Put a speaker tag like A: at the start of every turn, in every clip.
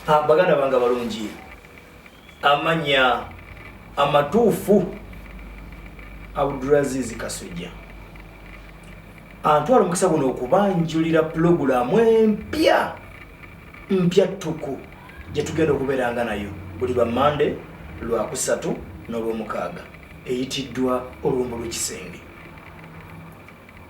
A: baganda banga balungi amanya amatuufu Abdulaziz Kasujja antwala mukisa guno okubanjulira pulogulaamu empya ttuku gye tugenda okubeeranga nayo buli lwa Mande, Lwakusatu n'Olwomukaaga eyitiddwa Oluwombo lw'Ekisenge.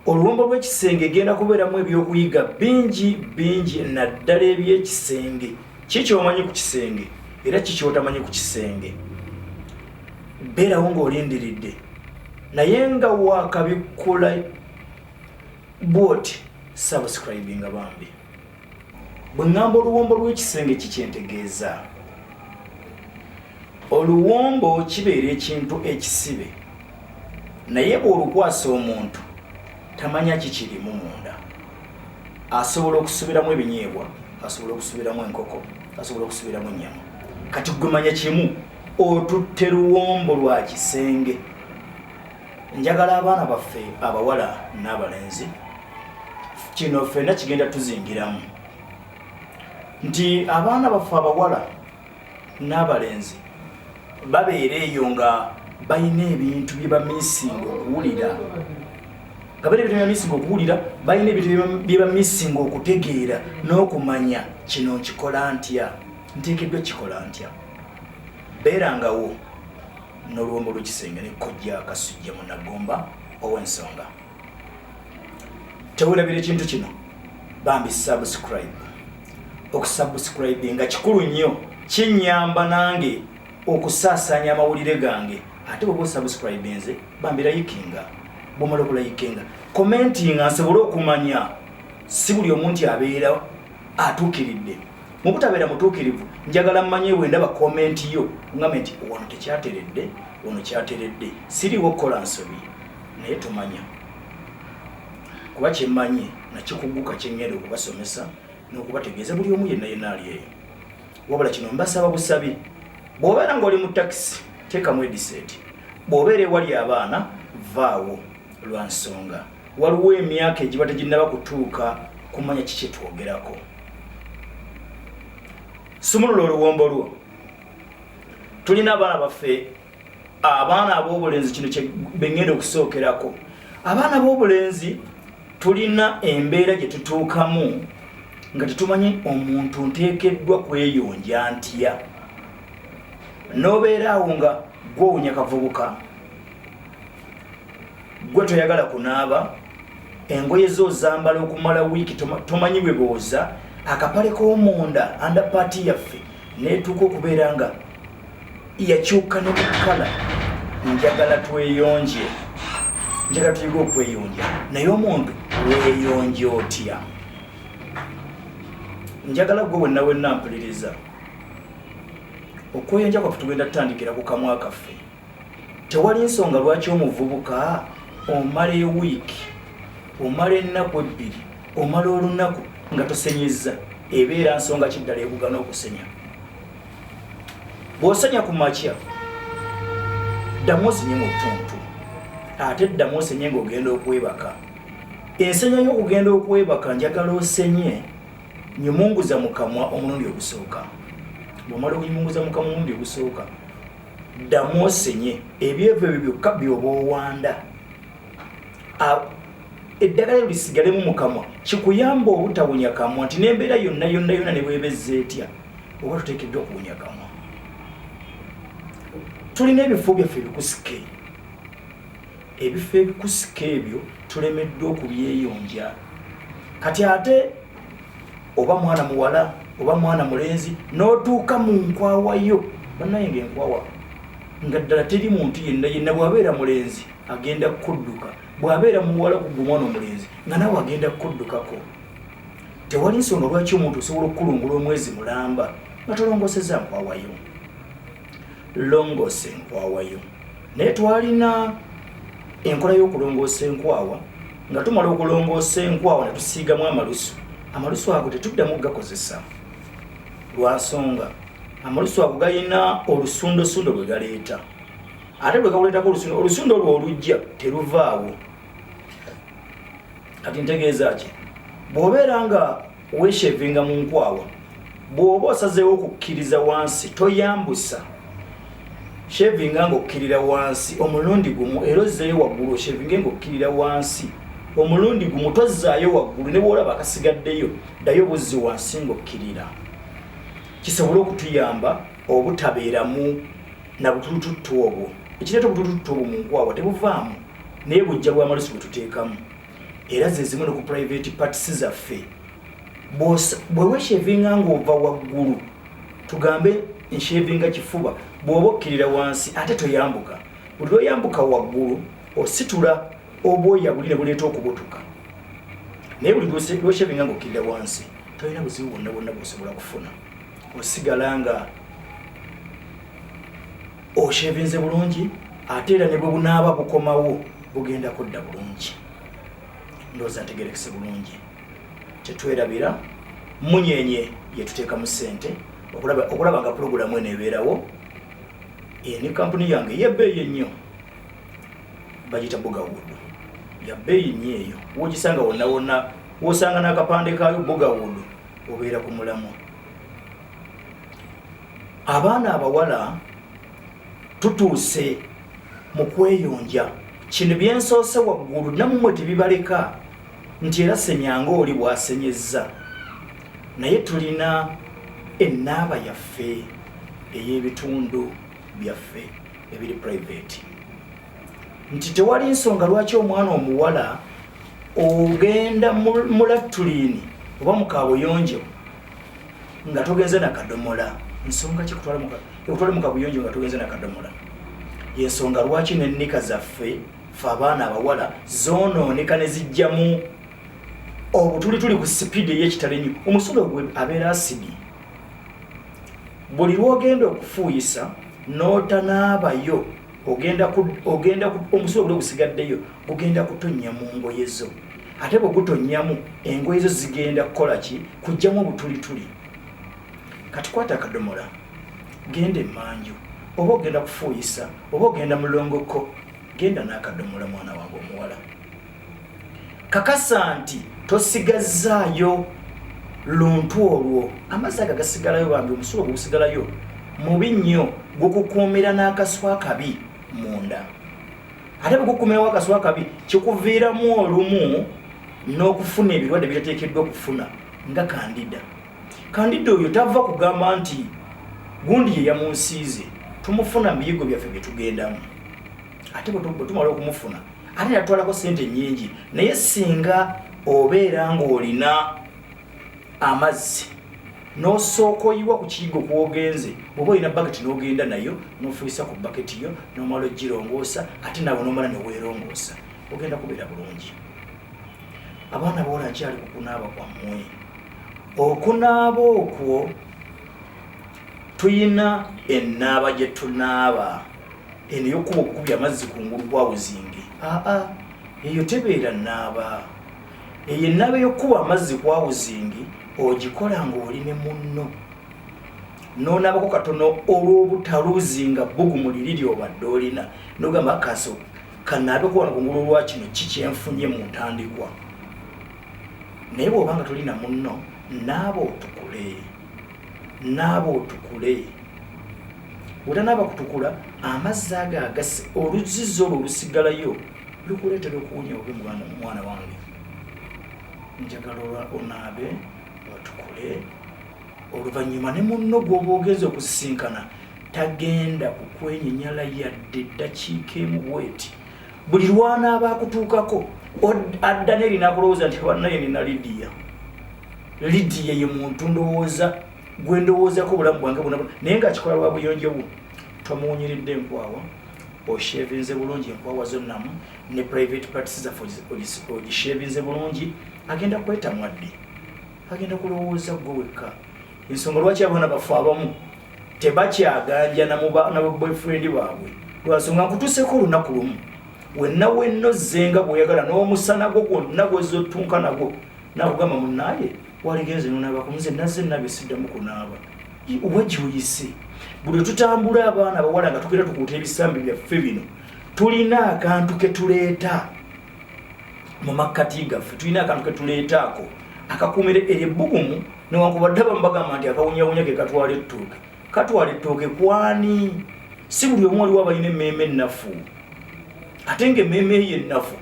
A: Oluwombo lw'Ekisenge egenda kubeeramu ebyokuyiga bingi naddala eby'ekisenge. Kiki omanyi ku kisenge era kiki otamanyi ku kisenge? Beerawo ng'olindiridde naye nga wakabikula bwoti subscribinga bambi. Bwe ngamba oluwombo lw'ekisenge kikyentegeeza. Oluwombo kibeera ekintu ekisibe naye bw'olukwasa omuntu tamanya kikirimu munda. Asobola okusubiramu ebinyeebwa, asobola okusubiramu enkoko, asobola okusubiramu ennyama. Kati gwe manya kimu, otutte luwombo lwa kisenge. Njagala abaana baffe abawala n'abalenzi kino ffenna kigenda tuzingiramu nti abaana baffe abawala n'abalenzi babeera eyo nga balina ebintu bye bamisinga okuwulira. Balina ebintu bye bamisinga okutegeera n'okumanya kino nkikola ntya, nteekeddwa kikola ntya. Beerangawo n'Oluwombo lw'Ekisenge ne Kkojja Kasujja Munnagomba ow'ensonga. Teweerabira ekintu kino bambi subscribe. Okusubscribe nga kikulu nnyo, kinnyamba nange okusaasaanya amawulire gange. Ate bwe subscribe nze bambi layikinga. Bw'omala okulayikinga commentinga nsobole okumanya si buli omuntu abeera atuukiridde. Mu butabeera mutuukirivu njagala mmanye bwe ndaba comment yo ngambe nti wano tekyateredde, wano kyateredde, siriwo kukola nsobi naye tumanya. Kuba kyemmanyi nakikuguka kyengenda okubasomesa n'okubategeeza buli omu yenna ali eyo. Wabula kino mbasaba busabi, bw'obeera ng'oli mu takisi teekamu headset, bw'obeera ewali abaana vaawo lwa nsonga waliwo emyaka egiba teginnaba kutuuka kumanya kiki twogerako. Sumulula oluwombo lwo. Tulina abaana baffe, abaana ab'obulenzi kino kye bengenda okusookerako. Abaana b'obulenzi tulina embeera gye tutuukamu nga tetumanyi omuntu nteekeddwa kweyonja ntya. N'obeera awo nga gw'owunya kavubuka, gwe toyagala kunaaba, engoye zo zambala okumala wiiki tomanyi bwe booza, akapale k'omunda underparty yaffe neetuuka okubeera nga yakyuka ne mukala. Njagala tweyonje, njagala tuyige okweyonja, naye omuntu weeyonja otya? Njagala gwe wenna mpuliriza. Okweyonja kwaffe tugenda tutandikira ku kamwa kaffe. Tewali nsonga lwaki omuvubuka omala ewiiki, omala ennaku ebbiri, omala olunaku nga tosenyezza. Ebeera nsonga kiddala ekugana okusenya. Bw'osenya ku makya ddamu osenye mu ttuntu, ate ddamu osenye ng'ogenda okwebaka. Ensenya y'okugenda okwebaka njagala osenye nyumunguza mu kamwa omulundi ogusooka. Bw'omala okunyumunguza mu kamwa omulundi ogusooka ddamu osenye ebyevu ebyo byokka by'oba owanda. Eddagala lyo lisigalemu mu kamwa kikuyamba obutawunya kamwa nti n'embeera yonna ne bwebezza etya oba tuteekeddwa okuwunya kamwa. Tulina ebifo byaffe ebikusike. Ebifo ebikusike ebyo tulemeddwa okubyeyonja. Kati ate oba mwana muwala oba mwana mulenzi n'otuuka mu nkwawa yo, bannaye ng'enkwawa nga ddala teri muntu yenna bw'abeera mulenzi agenda kudduka, bw'abeera muwala ku mwana omulenzi nga nawe agenda kuddukako. Tewali nsonga lwaki omuntu osobola okukulungula omwezi mulamba nga tolongosezza nkwawa yo. Longoosa enkwawa yo. Naye twalina enkola y'okulongoosa enkwawa nga tumala okulongoosa enkwawa ne tusiigamu amalusu. Amalusu ago tetuddamu gakozesa lwa nsonga amalusu ago galina olusundosundo lwe galeeta. Ate bwe gakuleetako olusundo olwo olujja teruvaawo. Kati ntegeeza ki? Bw'obeera nga weeshevinga mu nkwawa bw'oba osazeewo okukkiriza wansi toyambusa shevinga ng'okkirira wansi omulundi gumu era ozzeeyo waggulu shevinga ng'okkirira wansi omulundi gumu tozzaayo waggulu ne bw'olaba akasigaddeyo ddayo buzzi wansi ng'okkirira kisobole okutuyamba obutabeeramu na butulututtu obwo ekireeta obutulututtu obwo mu nkwawa tebuvaamu naye bujja bw'amalusu bwe tuteekamu era ze zimu ne ku private parts zaffe bwe weeshevinga ng'ova waggulu tugambe nshevinga kifuba bw'oba okkirira wansi ate toyambuka buli lw'oyambuka waggulu ositula obwoya buli ne buleeta okubutuka naye buli lw'oshevinga ng'okkirira wansi tolina buzibu bwonna bwonna bw'osobola kufuna osigala nga oshevinze bulungi ate era ne bwe bunaaba bukomawo bugenda kudda bulungi ndowooza ntegerekese bulungi tetwerabira munyenye yetuteekamu ssente okulaba nga pulogulamu eno ebeerawo ne kampuni yange yebbeeyi ennyo bagita Bogawood yabbeeyi nnyo eyo wogisanga wonna wonna wosanga n'akapande kaayo Bogawood obeera ku mulamu abaana abawala tutuuse mu kweyonja kino byensoose waggulu namumwe tebibaleka nti era senyanga oli bwasenyezza naye tulina ennaaba yaffe ey'ebitundu byaffe ebiri private nti tewali nsonga lwaki omwana omuwala ogenda mulatulini oba mukabuyonjo nga togenze nakadomola nsonga kikutwale mukabuyonjo nga togenze nakadomola yensonga lwaki nennika zaffe fe abaana abawala zonooneka ne zijjamu obutuli tuli ku sipiidi ey'ekitale nnyo omusolo gwe abeera asidi buli lwogenda okufuuyisa n'otanaabayo ogenda omusolo gule gusigaddeyo gugenda kutonnya mu ngoye zo ate bwe gutonnyamu engoye zo zigenda kukola ki kujjamu obutulituli kati kwata akadomola genda emmanju oba ogenda kufuuyisa oba ogenda mulongoko genda n'akadomola mwana wange omuwala kakasa nti tosigazzaayo luntu olwo amazzi ago gasigalayo bambi omusulo gusigalayo mubi nnyo gukukuumira n'akaswa kabi munda ate bwe gukuumirawo akaswa kabi kikuviiramu olumu n'okufuna ebirwadde byeteekeddwa okufuna nga kandida oyo tava kugamba nti gundi ye yamunsiize tumufuna mu biyigo byaffe bye tugendamu ate bwe tumala okumufuna ate yatwalako ssente nnyingi naye singa obeera ng'olina amazzi n'osooka oyiwa ku kiyigo kwogenze bw'oba olina baketi n'ogenda nayo n'ofuuyisa ku baketi yo n'omala ogirongoosa ate nawe n'omala neweerongoosa ogenda kubeera bulungi abaana bawala nkyali ku kunaaba kwammwe okunaaba okwo tuyina ennaaba gye tunaaba eno yokuba okukubya amazzi kungulu kwa buzinge eyo tebeera nnaaba eyo ennaaba ey'okuba amazzi kwa buzingi ogikola ng'oli ne munno n'onaabako katono olw'obutaluuzinga bbugumu liri ly'obadde olina n'ogamba akaso kanaabe kuba kungulu olwa kino kikyenfunye mu ntandikwa naye bw'obanga tolina munno naaba otukule bw'otanaaba kutukula amazzi ago oluzizi olwo olusigalayo lukuleetera okuwunya obe mwana wange njagala onaabe otukule oluvannyuma ne munno gw'oba ogenza okusisinkana tagenda kukwenyinyala yadde eddakiika emu bweti buli lwanaaba akutuukako adda nerina akulowooza nti bannaye nina lidiya ye muntu ndowooza gwe ndowoozako obulamu bwange bwonna naye ngaakikola lwa buyonjo bwo tomuwunyiridde enkwawa oshevinze bulungi enkwawa zonnamu ne private parts zaffe ogishevinze bulungi agenda kwetamwadde agenda kulowooza gwe wekka ensonga lwaki abaana baffe abamu tebakyaganja na boyfriend baabwe lwansonga nkutuuseko olunaku lumu wenna ozzenga bw'oyagala n'omusana gwo gwonna gwezotunka nagwo nakugamba munaaye waligenze nonaaba nze nazze nabye siddamu kunaaba wajuyise buli tutambula abaana abawala nga tugenda tukuuta ebisambi byaffe bino tulina akantu ketuleeta mu makkati gaffe tulina akantu ketuleetaako akakuumira eryebbugumu newankubadde bambagamba nti akawunyawunya ke katwala ettooke kwani si buli omu waliwo abalina emmeeme ennafu ate ng'emmeeme eyo ennafu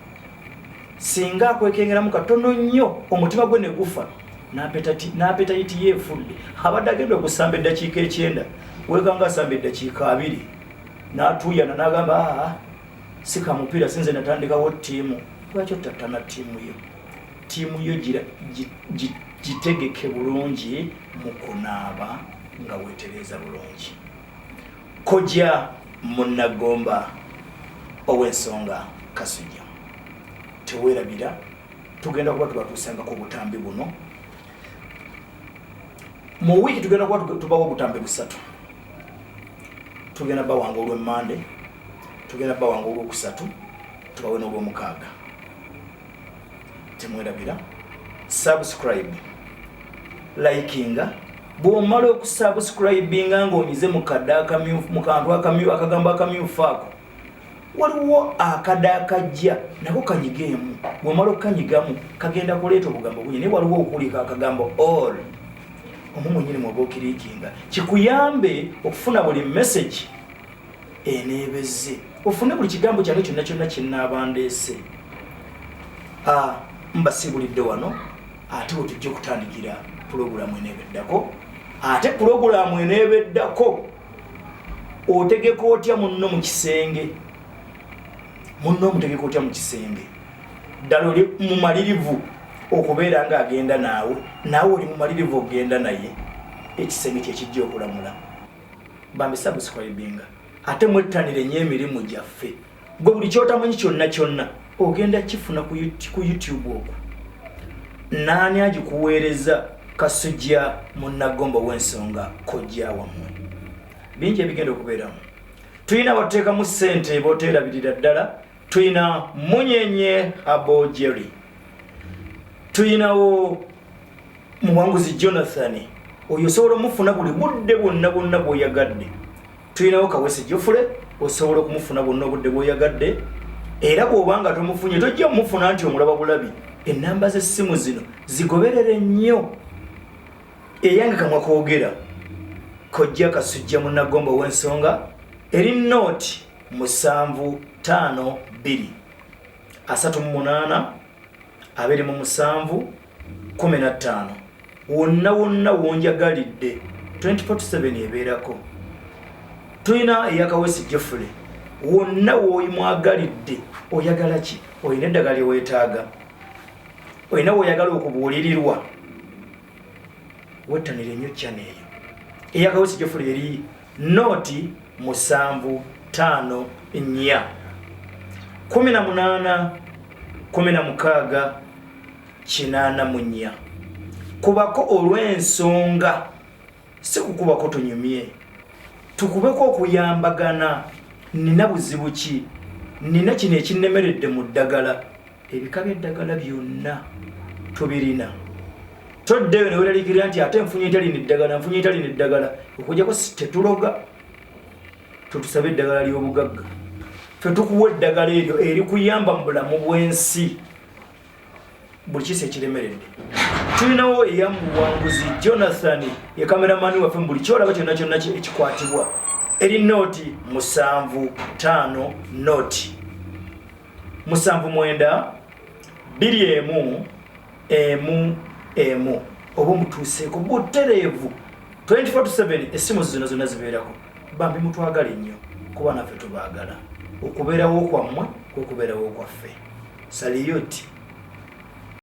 A: singa akwekengeramu katono nnyo omutima gwe ne gufa n'apetayiti yeefudde abadde agenda okusamba eddakiika 9 wekanga asamba eddakiika 2 n'atuuyana n'agamba si kamupiira sinze natandikawo ttiimu lwaki ottattana ttiimu yo gitegeke bulungi mu kunaaba nga weetereeza bulungi. Kojja Munnagomba ow'ensonga Kasujja teweerabira tugenda kuba tubatuusanga ku butambi buno mu wiiki tugenda kuba tubawo obutambi 3 tugenda bawanga olw'Emmande tugenda bawanga olw'okusatu tubawe n'olw'omukaaga temwerabira subscribe likinga bw'omala okusubscribinga ng'onyize mu kadde akamyufu mu kantu akagambo akamyufu ako waliwo akadde akajja nako kanyigeemu bw'omala okukanyigamu kagenda kuleeta obugambo bungi naye waliwo okulika akagambo all omwo mwennyini mwoba okiriikinga kikuyambe okufuna buli message eneebeze ofune buli kigambo kyange kyonna kyonna kyenaabandeese mbasibulidde wano ate bwe tujja okutandikira pulogulaamu eneebeddako ate pulogulaamu eneebeddako otegeka otya munno mu kisenge omutegeka otya mu kisenge ddala oli mumalirivu okubeera nga agenda naawe oli mumalirivu okugenda naye ekisenge kyekijja okulamula bambi subscribinga ate mwettanire nnyo emirimu gyaffe gwe buli kyotamanyi kyonna ogenda kifuna ku YouTube okwo naani agikuweereza Kasujja Munnagomba ow'ensonga Kojja wammwe bingi ebigenda okubeeramu tulina batuteekamu ssente booteerabirira ddala tulina Munyenye Abojeri tulinawo Muwanguzi Jonathan oyo osobola omufuna buli budde bwonna bw'oyagadde tulinawo Kawesi Jofule osobola okumufuna bwonna obudde bw'oyagadde era bw'obanga tomufunye tojja mufuna nti omulaba bulabi ennamba z'essimu zino zigoberere nnyo eyange kamwa koogera Kojja Kasujja Munnagomba ow'ensonga eri nooti 752 38 27 15 wonna wonjagalidde 24/7 ebeerako tulina eyakawesi Jeffrey wonna w'oyimwagalidde oyagala ki oyina eddagala lyeweetaaga oyina woyagala okubuulirirwa wettanire nnyo channel eyo eyakawesi Jeffrey eri nooti 754 18 16 84 kubako olw'ensonga si kukubako tunyumye tukubeko okuyambagana nina buzibu ki nina kino ekinnemeredde mu ddagala ebika by'eddagala byonna tubirina toddeyo ne weeraliikirira nti ate nfunye entalina eddagala okujjako tetuloga tutusabe eddagala ly'obugagga fe tukuwa eddagala eryo erikuyamba mu bulamu bw'ensi buli kisa ekiremeredde tulinawo eyamuwanguzi Jonathan ye kameramani waffe mu buli kyolaba kyonna kyonna ekikwatibwa eri nooti 750 nooti 79 21 oba mutuuseeko butereevu 24/7 essimu zino zonna zibeerako bambi mutwagale nnyo kuba naffe tubaagala okubeerawo kwammwe kwekubeerawo kwaffe saliyoti